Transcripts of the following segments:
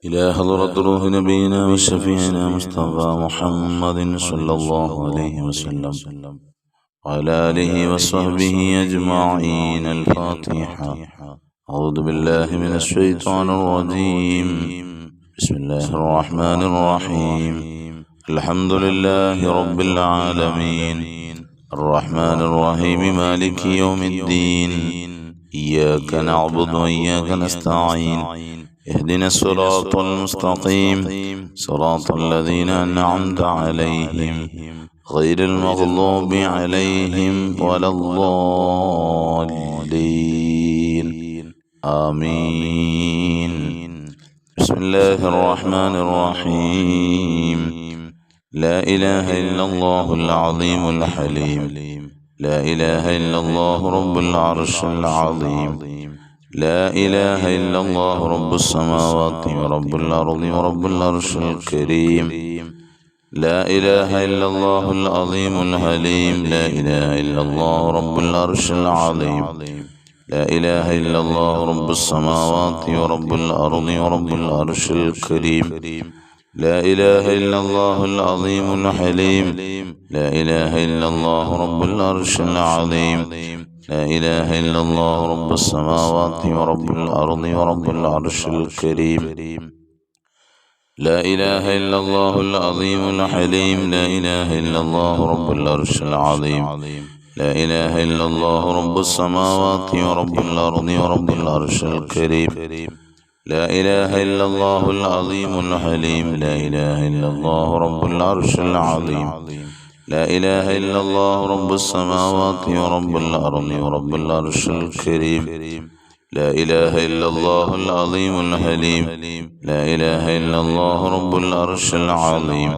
إلى حضرة روح نبينا وشفيعنا مصطفى محمد صلى الله عليه وسلم وعلى آله وصحبه أجمعين. الفاتحة. أعوذ بالله من الشيطان الرجيم. بسم الله الرحمن الرحيم. الحمد لله رب العالمين الرحمن الرحيم مالك يوم الدين. إياك نعبد وإياك نستعين. اهدنا الصراط المستقيم صراط الذين أنعمت عليهم غير المغضوب عليهم ولا الضالين. آمين. بسم الله الرحمن الرحيم. لا إله إلا الله العظيم الحليم. لا إله إلا الله رب العرش العظيم. لا إله إلا الله رب السماوات ورب الأرض ورب العرش الكريم. لا إله إلا الله العظيم الحليم. لا إله إلا الله رب العرش العظيم. لا إله إلا الله رب السماوات ورب الأرض ورب العرش الكريم. لا إله إلا الله العظيم الحليم. لا إله إلا الله رب العرش العظيم. لا إله إلا الله رب السماوات ورب الأرض ورب العرش الكريم. لا إله إلا الله العظيم الحليم. لا إله إلا الله رب العرش العظيم. لا إله إلا الله رب السماوات ورب الأرض ورب العرش الكريم. لا إله إلا الله العظيم الحليم. لا إله إلا الله رب العرش العظيم. لا إله إلا الله رب السماوات ورب الأرض ورب العرش الكريم. لا إله إلا الله العظيم الحليم. لا إله إلا الله رب العرش العظيم.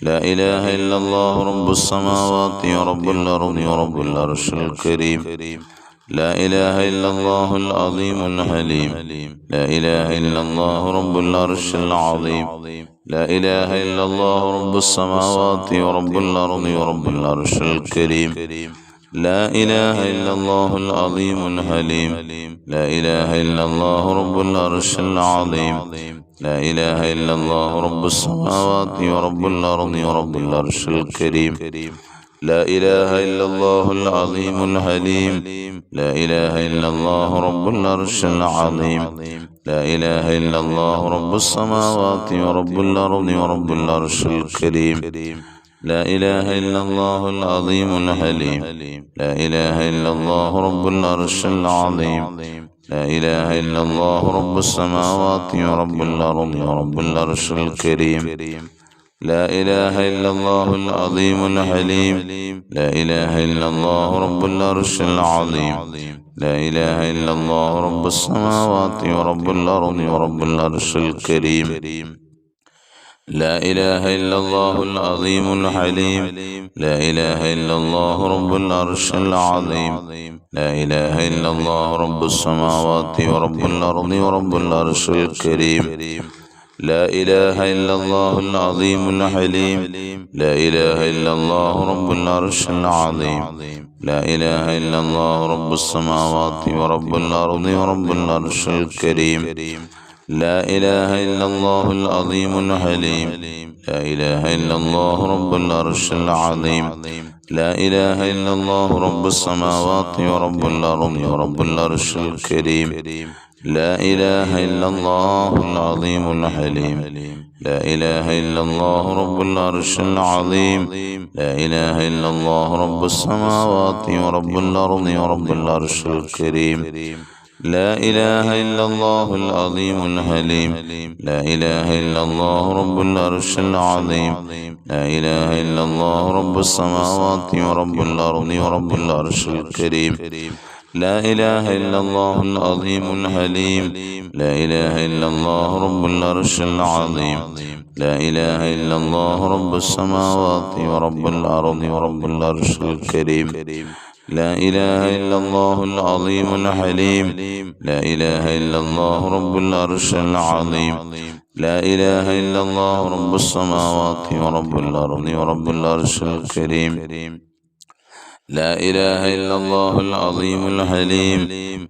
لا إله إلا الله رب السماوات ورب الأرض ورب العرش الكريم. لا إله إلا الله العظيم الحليم. لا إله إلا الله رب العرش العظيم. لا إله إلا الله رب السماوات ورب الأرض ورب العرش الكريم. لا إله إلا الله العظيم الحليم. لا إله إلا الله رب العرش العظيم. لا إله إلا الله رب السماوات ورب الأرض ورب العرش الكريم. لا إله إلا الله العظيم الحليم. لا إله إلا الله رب العرش العظيم. لا إله إلا الله رب السماوات ورب الأرض ورب العرش الكريم. لا إله إلا الله العظيم الحليم. لا إله إلا الله رب العرش العظيم. لا إله إلا الله رب السماوات ورب الأرض ورب العرش الكريم. لا إله إلا الله العظيم الحليم. لا إله إلا الله رب العرش العظيم. لا إله إلا الله رب السماوات ورب الأرض ورب العرش الكريم. لا إله إلا الله العظيم الحليم. لا إله إلا الله رب العرش العظيم. لا إله إلا الله رب السماوات ورب الأرض ورب العرش الكريم. لا إله إلا الله العظيم الحليم. لا إله إلا الله رب العرش العظيم. لا إله إلا الله رب السماوات ورب الأرض ورب العرش الكريم. لا إله إلا الله العظيم الحليم. لا إله إلا الله رب العرش العظيم. لا إله إلا الله رب السماوات ورب الأرض ورب العرش الكريم. لا إله إلا الله العظيم الحليم. لا إله إلا الله رب العرش العظيم. لا إله إلا الله رب السماوات ورب الأرض ورب العرش الكريم. لا إله إلا الله العظيم الحليم. لا إله إلا الله رب العرش العظيم. لا إله إلا الله رب السماوات ورب الأرض ورب العرش الكريم. لا إله إلا الله العظيم الحليم. لا إله إلا الله رب العرش العظيم. لا إله إلا الله رب السماوات ورب الأرض ورب العرش الكريم. لا إله إلا الله العظيم الحليم. لا إله إلا الله رب العرش العظيم. لا إله إلا الله رب السماوات ورب الأرض ورب العرش الكريم. لا إله إلا الله العظيم الحليم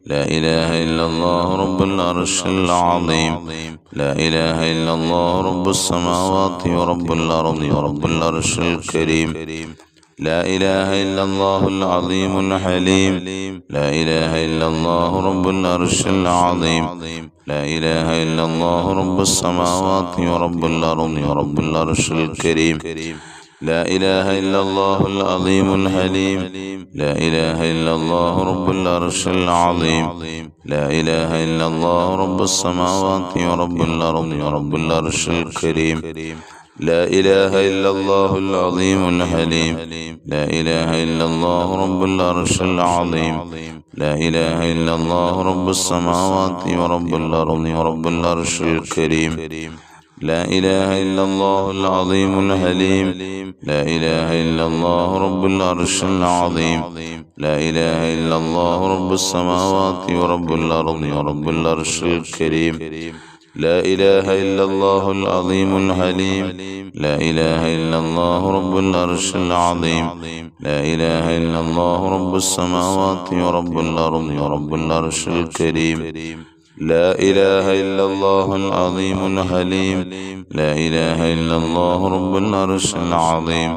لا إله إلا الله رب العرش العظيم لا إله إلا الله رب السماوات ورب الأرض ورب العرش الكريم لا إله إلا الله العظيم الحليم لا إله إلا الله رب العرش العظيم لا إله إلا الله رب السماوات ورب الأرض ورب العرش الكريم لا إله إلا الله العظيم الحليم لا إله إلا الله رب العرش العظيم لا إله إلا الله رب السماوات ورب الأرض ورب العرش الكريم لا إله إلا الله العظيم الحليم لا إله إلا الله رب العرش العظيم لا إله إلا الله رب السماوات ورب الأرض ورب العرش الكريم لا إله إلا الله العظيم الحليم لا إله إلا الله رب العرش العظيم لا إله إلا الله رب السماوات ورب الأرض ورب العرش الكريم لا إله إلا الله العظيم الحليم لا إله إلا الله رب العرش العظيم لا إله إلا الله رب السماوات ورب الأرض ورب العرش الكريم لا إله إلا الله العظيم الحليم لا إله إلا الله رب العرش العظيم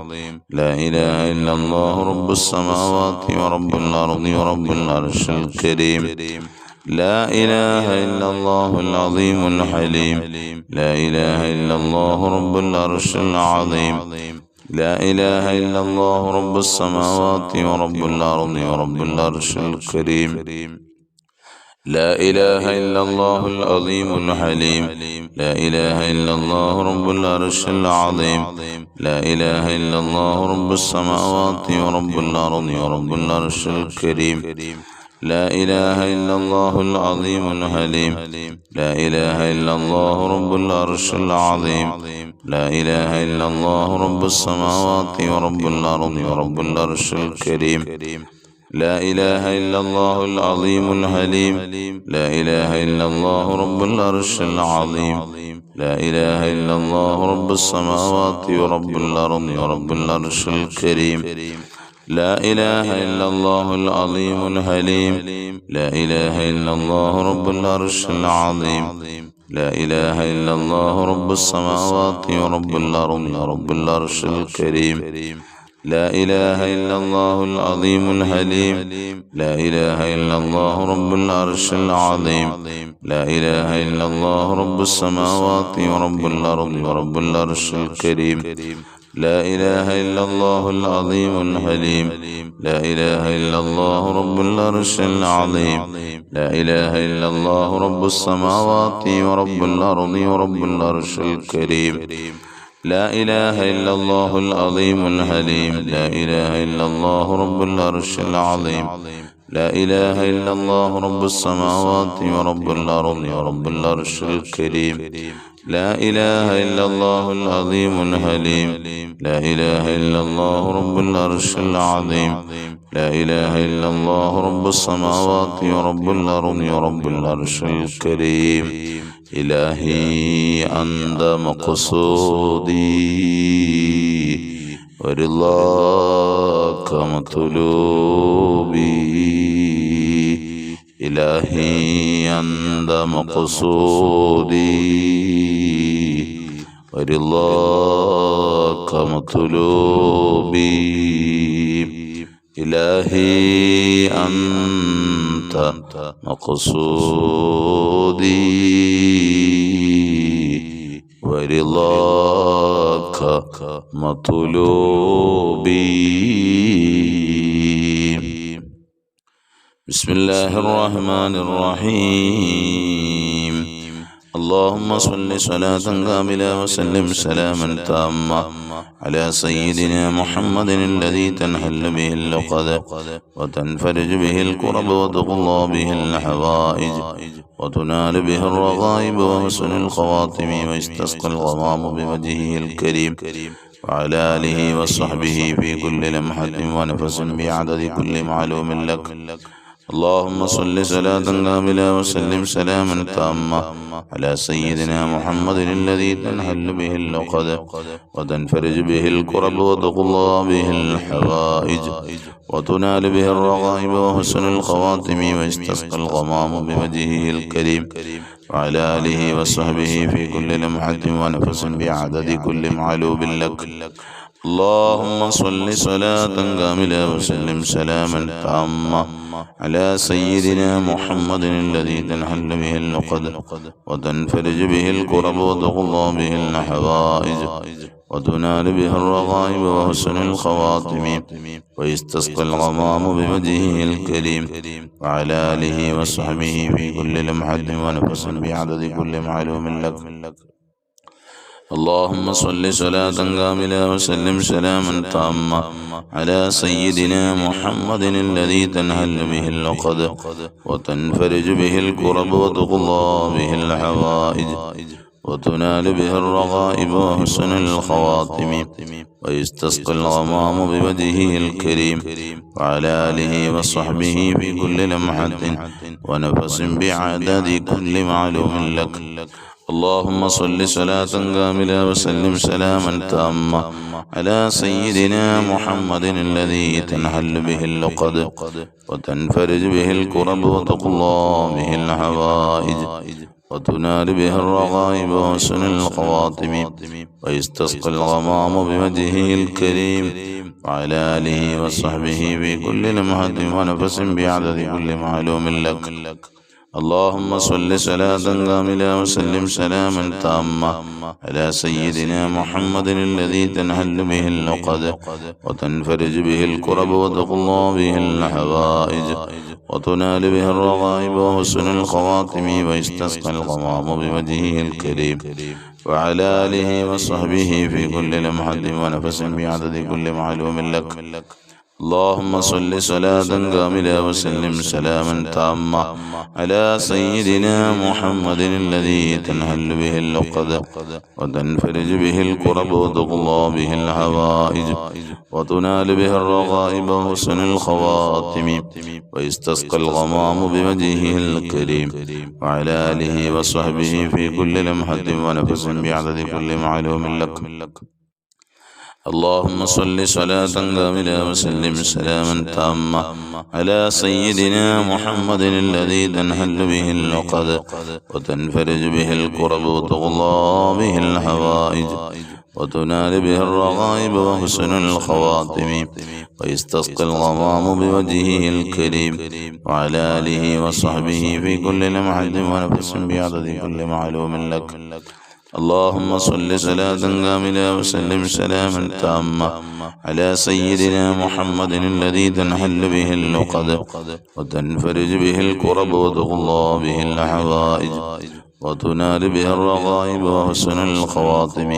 لا إله إلا الله رب السماوات ورب الأرض ورب العرش الكريم لا إله إلا الله العظيم الحليم لا إله إلا الله رب العرش العظيم لا إله إلا الله رب السماوات ورب الأرض ورب العرش الكريم لا إله إلا الله العظيم الحليم لا إله إلا الله رب العرش العظيم لا إله إلا الله رب السماوات ورب الأرض ورب العرش الكريم لا إله إلا الله العظيم الحليم لا إله إلا الله رب العرش العظيم لا إله إلا الله رب السماوات ورب الأرض ورب العرش الكريم لا إله إلا الله العظيم الحليم لا إله إلا الله رب العرش العظيم لا إله إلا الله رب السماوات ورب الأرض ورب العرش الكريم لا إله إلا الله العظيم الحليم لا إله إلا الله رب العرش العظيم لا إله إلا الله رب السماوات ورب الأرض ورب العرش الكريم لا إله إلا الله العظيم الحليم لا إله إلا الله رب العرش العظيم لا إله إلا الله رب السماوات ورب الأرض ورب العرش الكريم لا إله إلا الله العظيم الحليم لا إله إلا الله رب العرش العظيم لا إله إلا الله رب السماوات ورب الأرض ورب العرش الكريم لا إله إلا الله العظيم الحليم لا إله إلا الله رب العرش العظيم لا إله إلا الله رب السماوات ورب الأرض ورب العرش الكريم لا إله إلا الله العظيم الحليم لا إله إلا الله رب العرش العظيم لا إله إلا الله رب السماوات ورب الأرض ورب العرش الكريم إلهي أنت مقصودي ورضاك مطلوبي إلهي أنت مقصودي ورضاك مطلوبي إلهي أنت مقصودي ورضاك مطلوبي. بسم الله الرحمن الرحيم. اللهم صل صلاة كاملة وسلم سلاما تاما على سيدنا محمد الذي تنحل به اللقد وتنفرج به الكرب وتقضى به الحوائج وتنال به الرغائب وحسن الخواتم ويستسقى الغمام بوجهه الكريم وعلى آله وصحبه في كل لمحة ونفس بعدد كل معلوم لك اللهم صل صلاة كاملة وسلم سلاما تاما على سيدنا محمد الذي تنحل به اللقد وتنفرج به الكرب وتقضى به الحوائج وتنال به الرغائب وحسن الخواتم ويستسقى الغمام بوجهه الكريم وعلى آله وصحبه في كل لمحة ونفس بعدد كل معلوم لك. اللهم صل صلاة كاملة وسلم سلاما تاما على سيدنا محمد الذي تنحل به اللقد وتنفرج به الكرب وتقضى به الحوائج وتنال به الرغائب وحسن الخواتم ويستسقى الغمام بوجهه الكريم وعلى آله وصحبه في كل لمحة ونفس بعدد كل معلوم لك. اللهم صل صلاة كاملة وسلم سلاما تاما على سيدنا محمد الذي تنحل به اللقد وتنفرج به الكرب وتقضى به الحوائج وتنال به الرغائب وحسن الخواتم ويستسقى الغمام بوجهه الكريم وعلى آله وصحبه في كل لمحة ونفس بعدد كل معلوم لك. اللهم صل صلاة كاملة وسلم سلاما تاما على سيدنا محمد الذي تنحل به اللقد وتنفرج به الكرب وتقضى به الحوائج وتنال به الرغائب وحسن الخواتم ويستسقى الغمام بوجهه الكريم وعلى آله وصحبه في كل لمحة ونفس بعدد كل معلوم لك. اللهم صل صلاة كاملة وسلم سلاما تاما على سيدنا محمد الذي تنحل به اللقد وتنفرج به الكرب وتقضى به الحوائج وتنال به الرغائب وحسن الخواتم ويستسقى الغمام بوجهه الكريم وعلى آله وصحبه في كل لمحة ونفس بعدد كل معلوم لك. اللهم صل صلاة كاملة وسلم سلاما تاما على سيدنا محمد الذي تنحل به اللقد وتنفرج به الكرب وتقضى به الحوائج وتنال به الرغائب وحسن الخواتم ويستسقى الغمام بوجهه الكريم وعلى آله وصحبه في كل لمحة ونفس بعدد كل معلوم لك. اللهم صل صلاة كاملة وسلم سلاما تاما على سيدنا محمد الذي تنحل به اللقد وتنفرج به الكرب وتقضى به الحوائج وتنال به الرغائب وحسن الخواتم ويستسقى الغمام بوجهه الكريم وعلى آله وصحبه في كل لمحة ونفس بعدد كل معلوم لك. اللهم صل صلاة كاملة وسلم سلاما تاما على سيدنا محمد الذي تنحل به اللقد وتنفرج به الكرب وتقضى به الحوائج وتنال به الرغائب وحسن الخواتم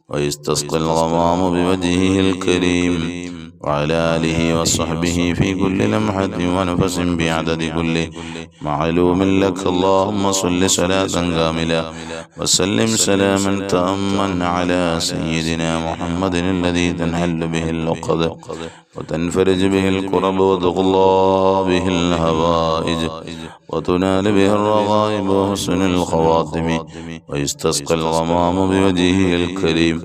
ويستسقى الغمام بوجهه الكريم وعلى آله وصحبه في كل لمحة ونفس بعدد كل معلوم لك. اللهم صل صلاة كاملة وسلم سلاما تاما على سيدنا محمد الذي تنحل به اللقد وتنفرج به الكرب وتقضى به الحوائج وتنال به الرغائب وحسن الخواتم ويستسقى الغمام بوجهه الكريم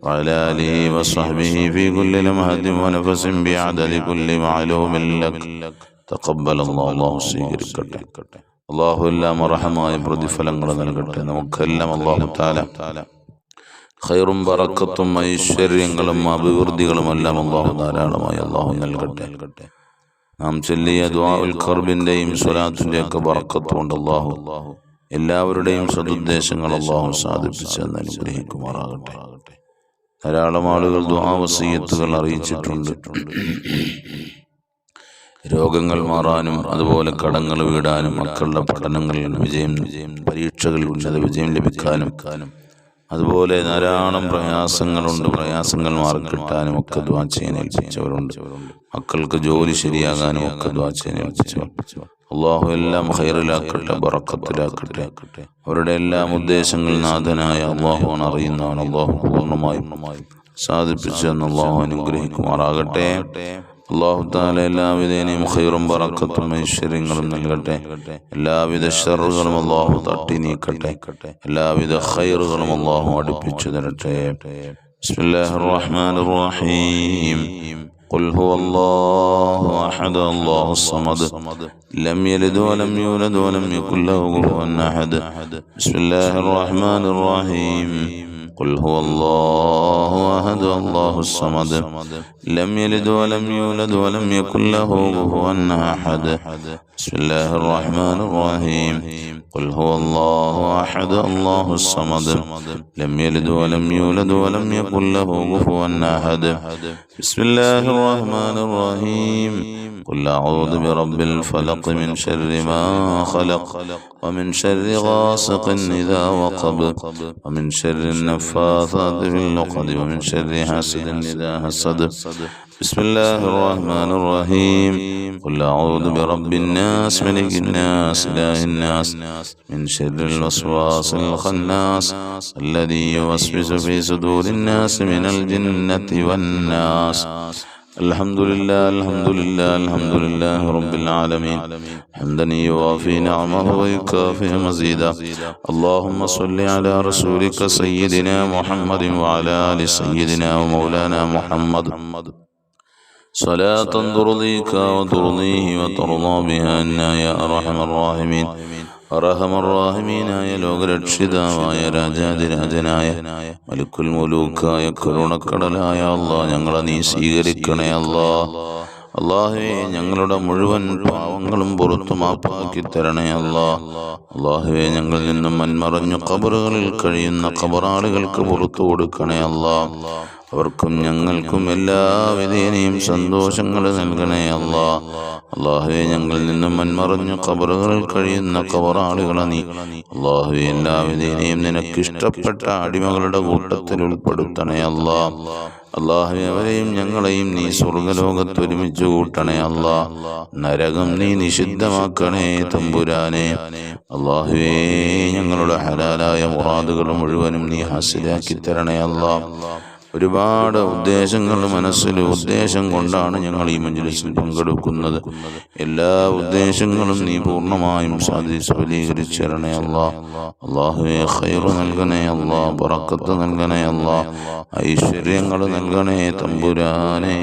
وعلى آله وصحبه في كل لمحة ونفس بعدد كل معلوم لك. تقبل الله. الله സ്വീകരിക്കട്ടെ. അല്ലാഹു എല്ലാം അർഹമായ പ്രതിഫലങ്ങൾ നൽകട്ടെ. നമുക്കെല്ലാം അല്ലാഹു തആല ഖൈറും ബറക്കത്തും ഐശ്വര്യങ്ങളും അഭിവൃദ്ധികളും എല്ലാം അല്ലാഹു ധാരാളമായി അല്ലാഹു നൽകട്ടെ. നാം ചൊല്ലിയ ദുആഉൽ ഖർബിന്റെയും സ്വലാത്തിന്റെയും ഒക്കെ ബറക്കത്ത് കൊണ്ട് അല്ലാഹു എല്ലാവരുടെയും സദുദ്ദേശങ്ങൾ അല്ലാഹു സാധിപ്പിച്ച് അനുഗ്രഹിക്കുമാറാകട്ടെ. ധാരാളം ആളുകൾ ദുആ വസിയത്തുകൾ അറിയിച്ചിട്ടുണ്ട്. രോഗങ്ങൾ മാറാനും അതുപോലെ കടങ്ങൾ വീടാനും മക്കളുടെ പഠനങ്ങളിൽ വിജയം പരീക്ഷകളിൽ ഉന്നത വിജയം ലഭിക്കാനും അതുപോലെ ധാരാളം പ്രയാസങ്ങളുണ്ട്. പ്രയാസങ്ങൾ മാറിക്കിട്ടാനും ഒക്കെ ദുആ ചെയ്യാൻ ഏൽപ്പിച്ചവരുണ്ട്. മക്കൾക്ക് ജോലി ശരിയാകാനും ഒക്കെ ദുആ ചെയ്യാൻ ഏൽപ്പിച്ചവർ. അല്ലാഹു എല്ലാം ഖൈറിലാക്കട്ടെ, ബറക്കത്തിലാക്കട്ടെ. അവരുടെ എല്ലാം ഉദ്ദേശങ്ങൾ നാഥനായ അല്ലാഹുവാണ് അറിയുന്നതാണ്. അല്ലാഹു പൂർണ്ണമായും സാധിപ്പിച്ചെന്ന് അല്ലാഹു അനുഗ്രഹിക്കുമാറാകട്ടെ. അല്ലാഹു തആല എല്ലാവിധേനയും ഖൈറും ബറക്കത്തും ഐശ്വര്യങ്ങളും നൽകട്ടെ. എല്ലാവിധ ശർറുകളും അല്ലാഹു തട്ടി നീക്കട്ടെ. എല്ലാവിധ ഖൈറുകളും അല്ലാഹു അടുപ്പിച്ചു തരട്ടെ. ബിസ്മില്ലാഹിർ റഹ്മാനിർ റഹീം. ഖുൽ ഹുവല്ലാഹു അഹദ് അല്ലാഹുസ് സമദ് ലം യലിദ് വലം യൂലദ് വലം യകുൽ ലഹു കുഫുവൻ അഹദ്. ബിസ്മില്ലാഹിർ റഹ്മാനിർ റഹീം. قل هو الله أحد الله الصمد لم يلد ولم يولد ولم يكن له كفوا أحد. بسم الله الرحمن الرحيم. قل هو الله أحد الله الصمد لم يلد ولم يولد ولم يكن له كفوا أحد. بسم الله الرحمن الرحيم. قل أعوذ برب الفلق من شر ما خلق ومن شر غاسق إذا وقب ومن شر النفاثات في العقد ومن شر حاسد إذا حسد. بسم الله الرحمن الرحيم. قل أعوذ برب الناس ملك الناس إله الناس من شر الوسواس الخناس الذي يوسوس في صدور الناس من الجنة والناس. الحمد لله الحمد لله الحمد لله رب العالمين حمدا يوافي نعمه ويكافئ مزيدا. اللهم صل على رسولك سيدنا محمد وعلى آل سيدنا ومولانا محمد صلاة ترضيك وترضيه وترضى بها عنا يا أرحم الراحمين. അർഹമർറാഹിമീനായ ലോകരക്ഷിതാവായ രാജാതിരാജനായ മലിക്കുൽ മുലൂക്കായ കരുണക്കടലായ അല്ലാഹ്, ഞങ്ങളെ നീ സ്വീകരിക്കണേ അല്ലാഹ്. അല്ലാഹുവേ, ഞങ്ങളുടെ മുഴുവൻ പാവങ്ങളും പുറത്തു മാപ്പാക്കി തരണേ അല്ലാഹ്. അല്ലാഹുവേ, ഞങ്ങളിൽ നിന്നും മൺമറഞ്ഞു ഖബറുകളിൽ കഴിയുന്ന ഖബറാളികൾക്ക് പുറത്തു കൊടുക്കണേ അല്ലാഹ്. അവർക്കും ഞങ്ങൾക്കും എല്ലാവിധേനയും സന്തോഷങ്ങൾ നൽകണേ അല്ലാഹ്. അല്ലാഹുവേ, ഞങ്ങളിൽ നിന്നും മൺമറഞ്ഞു ഖബറുകളിൽ കഴിയുന്ന ഖബറാളികളെ നീ അല്ലാഹുവേ എല്ലാവിധേനയും നിനക്കിഷ്ടപ്പെട്ട അടിമകളുടെ കൂട്ടത്തിൽ ഉൾപ്പെടുത്തണേ അല്ലാഹ്. അല്ലാഹുവേ, അവരെയും ഞങ്ങളെയും നീ സ്വർഗ്ഗലോകത്ത് ഒരുമിച്ച് കൂട്ടണേ അല്ലാഹ്. നരകം നീ നിഷിദ്ധമാക്കണേ തമ്പുരാനെ. അല്ലാഹുവേ, ഞങ്ങളുടെ ഹലാലായ മുറാദുകൾ മുഴുവനും നീ ഹാസിലാക്കി തരണേ അല്ലാഹ്. ഒരുപാട് ഉദ്ദേശങ്ങൾ മനസ്സിൽ ഉദ്ദേശം കൊണ്ടാണ് ഞങ്ങൾ ഈ മജ്‌ലിസിൽ പങ്കെടുക്കുന്നത്. എല്ലാ ഉദ്ദേശങ്ങളും നീ പൂർണ്ണമായും സഫലീകരിച്ചു തരണേ അല്ലാഹ്. അല്ലാഹുവേ, ഖൈർ നൽകണേ അല്ലാഹ്, ബറക്കത്ത് നൽകണേ അല്ലാഹ്, ഐശ്വര്യങ്ങൾ നൽകണേ തമ്പുരാനേ.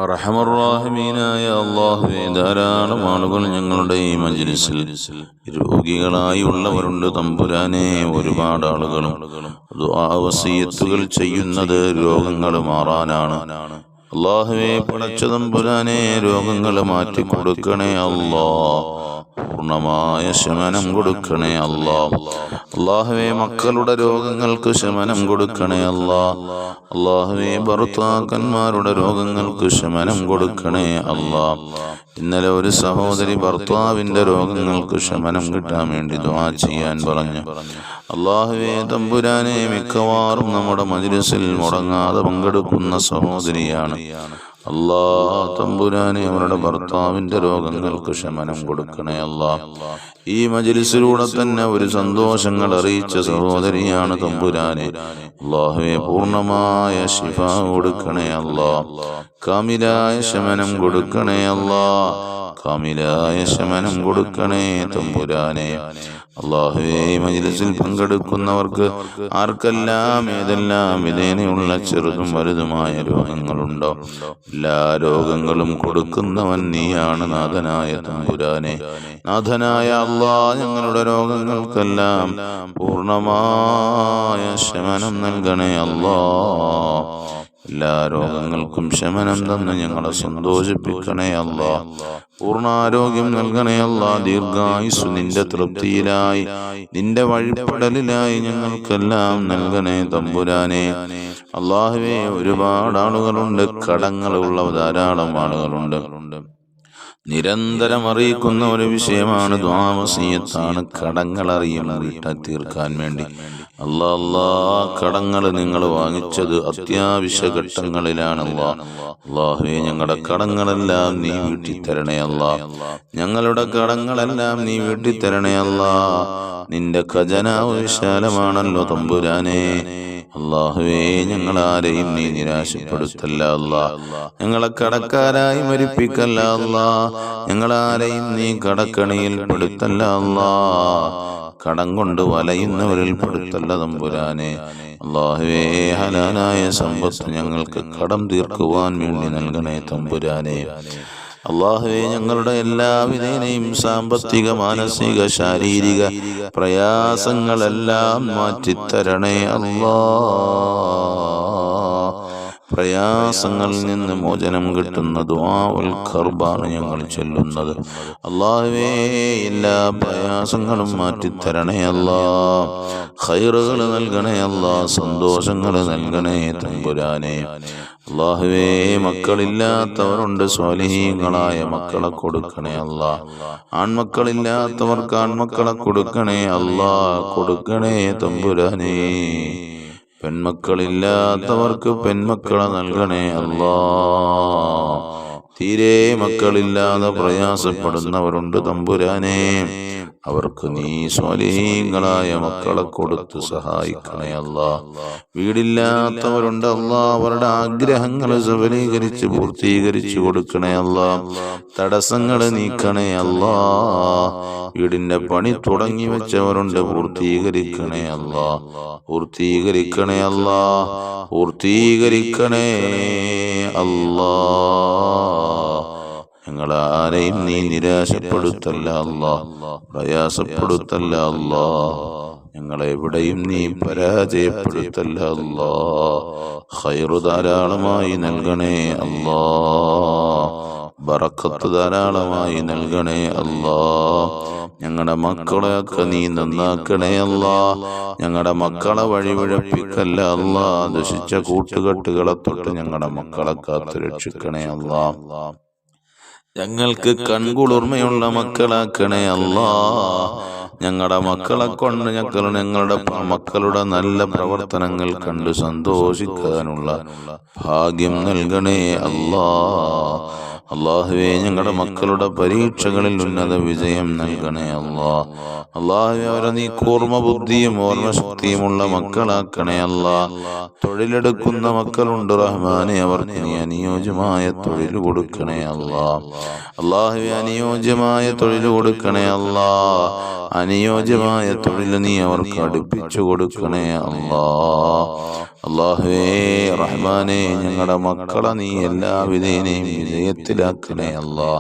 അർഹമർറാഹിമീനായ അല്ലാഹുവേ, ധാരാളം ആളുകൾ ഞങ്ങളുടെ ഈ മജ്‌ലിസിൽ രോഗികളായി ഉള്ളവരുണ്ട് തമ്പുരാനെ. ഒരുപാട് ആളുകളും ദുആ വസിയത്തുകൾ ചെയ്യുന്നത് രോഗങ്ങൾ മാറാനാണ്. അല്ലാഹുവേ, പടച്ച തമ്പുരാനെ, രോഗങ്ങൾ മാറ്റി കൊടുക്കണേ അല്ലാഹ്. പൂർണ്ണമായ ശമനം കൊടുക്കണേ അല്ലാഹ്. അല്ലാഹുവേ, മക്കളുടെ രോഗങ്ങൾക്ക് ശമനം കൊടുക്കണേ അല്ലാഹ്. അല്ലാഹുവേ, ഭർത്താക്കന്മാരുടെ രോഗങ്ങൾക്ക് ശമനം കൊടുക്കണേ അല്ലാഹ്. ഇന്നലെ ഒരു സഹോദരി ഭർത്താവിന്റെ രോഗങ്ങൾക്ക് ശമനം കിട്ടാൻ വേണ്ടി ദുആ ചെയ്യാൻ പറഞ്ഞു. അല്ലാഹുവേ തമ്പുരാനെ, മിക്കവാറും നമ്മുടെ മജ്‌ലിസിൽ മുടങ്ങാതെ പങ്കെടുക്കുന്ന സഹോദരിയാണ്. അല്ലാഹ് തമ്പുരാനെ, അവരുടെ ഭർത്താവിന്റെ രോഗങ്ങൾക്ക് ശമനം കൊടുക്കണേ അല്ലാഹ്. ഈ മജ്‌ലിസിലൂടെ തന്നെ ഒരു സന്തോഷങ്ങൾ അറിയിച്ച സഹോദരിയാണ് തമ്പുരാനെ. അല്ലാഹുവേ, പൂർണ്ണമായ ശിഫ കൊടുക്കണേ അല്ലാഹ്. കാമിലായ ശമനം കൊടുക്കണേ അല്ലാഹ്. കാമിലായ ശമനം കൊടുക്കണേ തമ്പുരാനെ. അല്ലാഹുവേ, ഈ മജ്‌ലിസിൽ പങ്കെടുക്കുന്നവർക്ക് ആർക്കെല്ലാം ഏതെല്ലാം വിധേനയുള്ള ചെറുതും വലുതുമായ രോഗങ്ങളുണ്ടോ, എല്ലാ രോഗങ്ങളും കൊടുക്കുന്നവൻ നീയാണ് നാഥനായ തമ്പുരാനെ. നാഥനായ അല്ലാഹ്, ഞങ്ങളുടെ രോഗങ്ങൾക്കെല്ലാം പൂർണ്ണമായ ശമനം നൽകണേ അല്ലാഹ്. എല്ലാ രോഗങ്ങൾക്കും ശമനം തന്ന് ഞങ്ങളെ സന്തോഷിപ്പിക്കണേ അല്ലാഹ്. പൂർണ്ണാരോഗ്യം നൽകണേ അല്ലാഹ്. ദീർഘായുസ് നിന്റെ തൃപ്തിയിലായി നിന്റെ വഴിപ്പെടലിലായി ഞങ്ങൾക്കെല്ലാം നൽകണേ തമ്പുരാനെ. അല്ലാഹുവേ, ഒരുപാട് ആളുകളുണ്ട്, കടങ്ങളുള്ള ധാരാളം ആളുകളുണ്ട്. നിരന്തരം അറിയിക്കുന്ന ഒരു വിഷയമാണ് ദുആ വസിയത്താണ്. കടങ്ങൾ തീർക്കാൻ വേണ്ടി കടങ്ങൾ നിങ്ങൾ വാങ്ങിച്ചത് അത്യാവശ്യ ഘട്ടങ്ങളിലാണ്. അല്ലാഹുവേ, ഞങ്ങളുടെ കടങ്ങളെല്ലാം നീ വീട്ടിത്തരണേ അല്ലാഹ്. ഞങ്ങളുടെ കടങ്ങളെല്ലാം നീ വീട്ടിത്തരണേ അല്ലാഹ്. നിന്റെ ഖജനാവ് വിശാലമാണല്ലോ തമ്പുരാനെ. അല്ലാഹുവേ ഞങ്ങളാരെയും നീ നിരാശപ്പെടുത്തല്ല അല്ലാ. ഞങ്ങളെ കടക്കാരായി മരിപ്പിക്കല്ല അല്ലാ. ഞങ്ങളാരെയും നീ കടക്കണിയിൽ പെടുത്തല്ല അല്ലാ. കടം കൊണ്ട് വലയുന്നവരിൽ പെടുത്തല്ല തമ്പുരാനെ. അല്ലാഹുവേ ഹലാലായ സമ്പത്ത് ഞങ്ങൾക്ക് കടം തീർക്കുവാൻ വേണ്ടി നൽകണേ തമ്പുരാനെ. അല്ലാഹുവേ ഞങ്ങളുടെ എല്ലാവിധേനയും സാമ്പത്തിക മാനസിക ശാരീരിക പ്രയാസങ്ങളെല്ലാം മാറ്റിത്തരണേ അല്ലാ. പ്രയാസങ്ങളിൽ നിന്ന് മോചനം കിട്ടുന്ന ദുആഉൽ ഖർബാണ് ഞങ്ങൾ ചൊല്ലുന്നത്. അല്ലാഹുവേ എല്ലാ പ്രയാസങ്ങളും മാറ്റിത്തരണേ അല്ലാ. ഖൈറുകൾ നൽകണേ അല്ലാ. സന്തോഷങ്ങൾ നൽകണേ തമ്പുരാനെ. അല്ലാഹുവേ മക്കളില്ലാത്തവരുണ്ട്, സ്വാലിഹീങ്ങളായ മക്കളെ കൊടുക്കണേ അല്ലാ. ആൺമക്കളില്ലാത്തവർക്ക് ആൺമക്കളെ കൊടുക്കണേ അല്ലാ. കൊടുക്കണേ തമ്പുരാനെ. പെൺമക്കളില്ലാത്തവർക്ക് പെൺമക്കളെ നൽകണേ അല്ലാ. തീരെ മക്കളില്ലാതെ പ്രയാസപ്പെടുന്നവരുണ്ട് തമ്പുരാനെ. അവർക്ക് നീ സ്വാലിഹീങ്ങളായ മക്കളെ കൊടുത്ത് സഹായിക്കണേ അല്ലാ. വീടില്ലാത്തവരുണ്ട് അല്ലാ. അവരുടെ ആഗ്രഹങ്ങൾ സഫലീകരിച്ച് പൂർത്തീകരിച്ചു കൊടുക്കണേ അല്ലാ. തടസ്സങ്ങൾ നീക്കണേ അല്ലാ. വീടിന്റെ പണി തുടങ്ങി വെച്ചവരുണ്ട്, പൂർത്തീകരിക്കണേ അല്ലാ. പൂർത്തീകരിക്കണേ അല്ലാ. പൂർത്തീകരിക്കണേ അല്ലാ. ഞങ്ങളാരെയും നീ നിരാശപ്പെടുത്തല്ല അല്ലാ. പ്രയാസപ്പെടുത്തല്ല അല്ലാ. ഞങ്ങളെവിടെയും നീ പരാജയപ്പെടുത്തല്ല അല്ലാ. ഖൈറു ധാരാളമായി നൽകണേ അല്ലാ. ബറക്കത്ത് ധാരാളമായി നൽകണേ അല്ലാ. ഞങ്ങളുടെ മക്കളെയൊക്കെ നീ നന്നാക്കണേ അല്ലാ. ഞങ്ങളുടെ മക്കളെ വഴിപിഴപ്പിക്കല്ല അല്ലാ. ദുഷിച്ച കൂട്ടുകെട്ടുകളെ തൊട്ട് ഞങ്ങളുടെ മക്കളെ കാത്തു രക്ഷിക്കണേ അല്ലാ. ഞങ്ങൾക്ക് കൺകുളിർമയുള്ള മക്കളാക്കണേ അല്ലാ. ഞങ്ങളുടെ മക്കളെ കൊണ്ട് ഞങ്ങളുടെ മക്കളുടെ നല്ല പ്രവർത്തനങ്ങൾ കണ്ട് സന്തോഷിക്കാനുള്ള ഭാഗ്യം നൽകണേ അല്ലാ. അല്ലാഹുവേ ഞങ്ങളുടെ മക്കളുടെ പരീക്ഷകളിൽ ഉന്നത വിജയം നൽകണേ അല്ലാ. അല്ലാഹുവേ അവരെ നീ കൂർമ്മ ബുദ്ധിയും ഓർമ്മശക്തിയുമുള്ള മക്കളാക്കണേ അല്ലാ. തൊഴിലെടുക്കുന്ന മക്കളുണ്ട് റഹ്മാനെ, അവർക്ക് നീ അനുയോജ്യമായ തൊഴിൽ കൊടുക്കണേ അല്ലാ. അല്ലാഹുവേ അനുയോജ്യമായ തൊഴിൽ കൊടുക്കണേ അല്ലാ. അനുയോജ്യമായ തൊഴിൽ നീ അവർക്ക് അടുപ്പിച്ചു കൊടുക്കണേ അല്ലാ. അല്ലാഹുവേ റഹ്മാനെ ഞങ്ങളുടെ മക്കളെ നീ എല്ലാവിധേനയും വിജയത്തിലാക്കണേ അല്ലാ.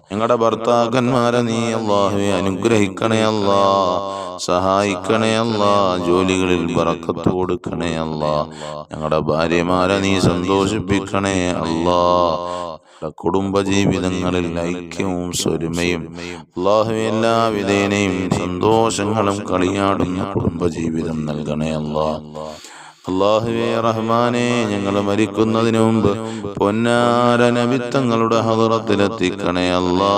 ഞങ്ങളുടെ ഭർത്താക്കന്മാരെ നീ അല്ലാഹുവേ അനുഗ്രഹിക്കണേ അല്ലാ. സഹായിക്കണേ അല്ലാ. ജോലികളിൽ ബറക്കത്ത് കൊടുക്കണേ അല്ലാ. ഞങ്ങളുടെ ഭാര്യമാരെ നീ സന്തോഷിപ്പിക്കണേ അല്ലാ. കുടുംബജീവിതങ്ങളിൽ ഐക്യവും സ്വരുമയും അല്ലാഹുവേ എല്ലാവിധേനയും സന്തോഷങ്ങളും കളിയാടുന്ന കുടുംബജീവിതം നൽകണേ അല്ലാ. അല്ലാഹുവേ റഹ്മാനെ ഞങ്ങൾ മരിക്കുന്നതിന് മുമ്പ് പൊന്നാര നബിത്തങ്ങളുടെ ഹദറത്തിലെത്തിക്കണേ അല്ലാ.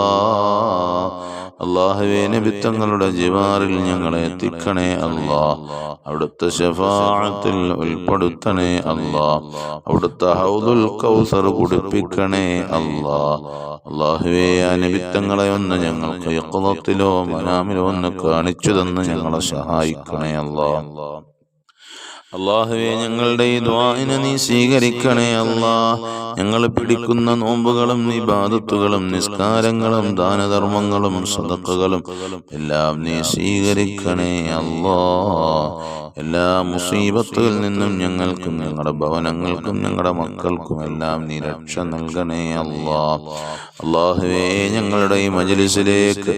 അല്ലാഹുവേ നബിത്തങ്ങളുടെ ജിവാറിൽ ഞങ്ങളെ എത്തിക്കണേ അല്ലാ. അവിടുത്തെ ശഫാഅത്തിൽ ഉൾപ്പെടുത്തണേ അല്ലാ. അവിടുത്തെ ഹൗദുൽ കൗസർ കുടിപ്പിക്കണേ അല്ലാ. അല്ലാഹുവേ ആ നബിത്തങ്ങളെ ഒന്ന് ഞങ്ങൾക്ക് യഖ്ളത്തിലോ മനാമിലോ ഒന്ന് കാണിച്ചു തന്ന് ഞങ്ങളെ സഹായിക്കണേ അല്ലാ. അല്ലാഹുവേ ഞങ്ങളുടെ ഈ ദുആഇനെ നീ സ്വീകരിക്കണേ അല്ലാ. ഞങ്ങൾ പിടിക്കുന്ന നോമ്പുകളും ഇബാദത്തുകളും നിസ്കാരങ്ങളും ദാനധർമ്മങ്ങളും സദഖകളും എല്ലാം നീ സ്വീകരിക്കണേ അല്ലാ. എല്ലാ മുസീബത്തുകളിൽ നിന്നും ഞങ്ങൾക്കും ഞങ്ങളുടെ ഭവനങ്ങൾക്കും ഞങ്ങളുടെ മക്കൾക്കും എല്ലാം നീ രക്ഷ നൽകണേ അല്ലാ. അല്ലാഹുവേ ഞങ്ങളുടെ ഈ മജ്‌ലിസിലേക്ക്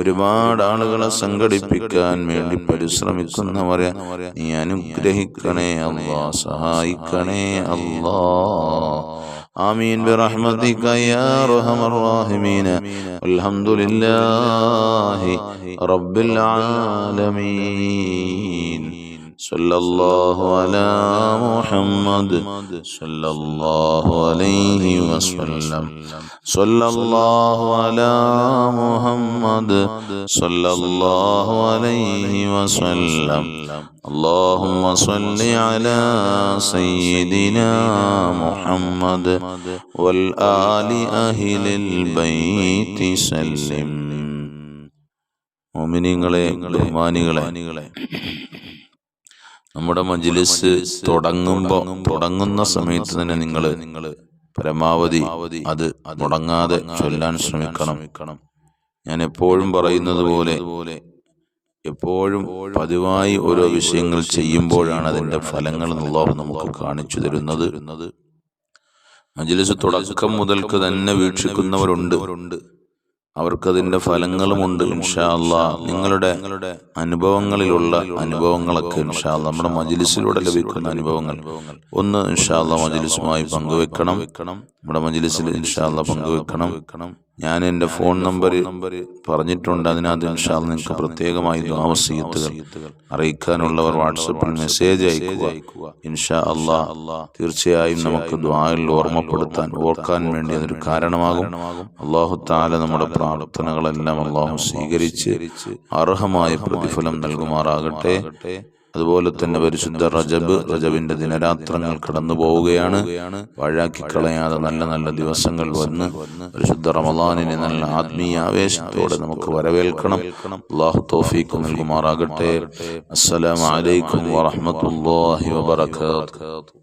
ഒരുപാട് ആളുകളെ സംഘടിപ്പിക്കാൻ വേണ്ടി പരിശ്രമിക്കുന്നവരെ നീ അനുഗ്രഹിക്കണേ അല്ലാ. സഹായിക്കണേ അല്ലാ. ആമീൻ ബിറഹ്മതിക യാ അർഹമർ റഹീമീൻ. അൽഹംദുലില്ലാഹി റബ്ബിൽ ആലമീൻ. സല്ലല്ലാഹു അലാ മുഹമ്മദ് സല്ലല്ലാഹു അലൈഹി വസല്ലം. സല്ലല്ലാഹു അലാ മുഹമ്മദ് സല്ലല്ലാഹു അലൈഹി വസല്ലം. اللهم صل على سيدنا محمد والآل أهل البيت سلم. മുഅ്മിനീങ്ങളെ ബഹുമാനികളെ, നമ്മുടെ മജ്ലിസ് തുടങ്ങുന്ന സമയത്ത് തന്നെ നിങ്ങൾ പരമാവധി അത് മുടങ്ങാതെ ചൊല്ലാൻ ശ്രമിക്കണം. ഞാൻ എപ്പോഴും പറയുന്നത് പോലെ എപ്പോഴും പതിവായി ഓരോ വിഷയങ്ങൾ ചെയ്യുമ്പോഴാണ് അതിന്റെ ഫലങ്ങൾ അല്ലാഹു നമുക്ക് കാണിച്ചു തരുന്നത്. മജ്ലിസ് തുടക്കം മുതൽക്ക് തന്നെ വീക്ഷിക്കുന്നവരുണ്ട്, അവർക്കതിന്റെ ഫലങ്ങളുമുണ്ട്. ഇൻഷാ അല്ലാഹ് നിങ്ങളുടെ അനുഭവങ്ങളൊക്കെ ഇൻഷാ അല്ലാഹ് നമ്മുടെ മജ്ലിസിലൂടെ ലഭിക്കുന്ന അനുഭവങ്ങൾ ഒന്ന് ഇൻഷാ അല്ലാഹ് മജ്ലിസുമായി പങ്കുവെക്കണം. നമ്മുടെ മജ്ലിസിൽ ഇൻഷാ അല്ലാഹ് പങ്കുവെക്കണം. ഞാൻ എൻ്റെ ഫോൺ നമ്പർ പറഞ്ഞിട്ടുണ്ട്. അതിനകത്ത് ഇൻഷാ അല്ലാഹ് നിങ്ങൾക്ക് പ്രത്യേകമായി ദുആ വസിയത്തുകൾ അറിയിക്കാനുള്ളവർ വാട്സപ്പിൽ മെസ്സേജ് അയക്കുക. ഇൻഷാ അല്ലാഹ് തീർച്ചയായും നമുക്ക് ദുആയിൽ ഓർക്കാൻ വേണ്ടി അതൊരു കാരണമാകും. അല്ലാഹു തആല നമ്മുടെ പ്രാർത്ഥനകളെല്ലാം അല്ലാഹു സ്വീകരിച്ച് അർഹമായ പ്രതിഫലം നൽകുമാറാകട്ടെ. അതുപോലെ തന്നെ പരിശുദ്ധ റജബിന്റെ ദിനരാത്രങ്ങൾ കടന്നു പോവുകയാണ്. പാഴാക്കി കളയാതെ നല്ല നല്ല ദിവസങ്ങൾ വന്ന് പരിശുദ്ധ റമളാനിനെ നല്ല ആത്മീയ ആവേശത്തോടെ നമുക്ക് വരവേൽക്കണം. അല്ലാഹു തൗഫീഖ് നൽകുമാറാകട്ടെ. അസ്സലാമു അലൈക്കും വറഹ്മത്തുള്ളാഹി വബറകാതുഹു.